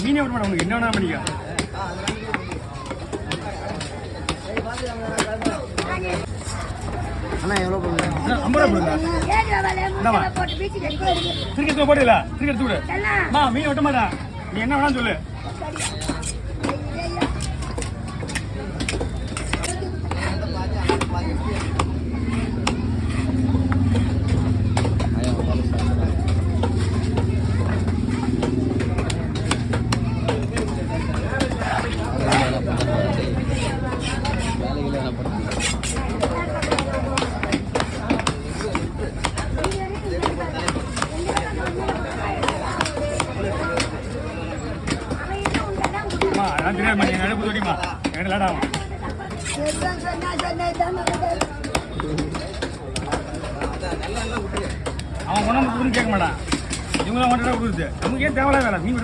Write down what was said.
மீனே விட மாட்டேன் உனக்கு என்ன வேணா பண்ணிக்க. அண்ணா எவ்வளோ பண்ணுங்க? 50 ரூபா கொடுங்க. திருக்கி போடல திருக்கி எடுத்து விடு. மீன் வெட்ட மாட்டா நீ என்ன வேணாலும் சொல்லு. அதான் தெரியாதுமா எங்கள் அடுப்பு தோட்டிமா என்கிட்ட லேட்டாகும். அவன் கொண்டாந்து கொடுன்னு கேட்க மாட்டான். இவங்க தான் கொண்டாட கொடுக்குது நமக்கு ஏன் தேவையில்ல வேலை மீன்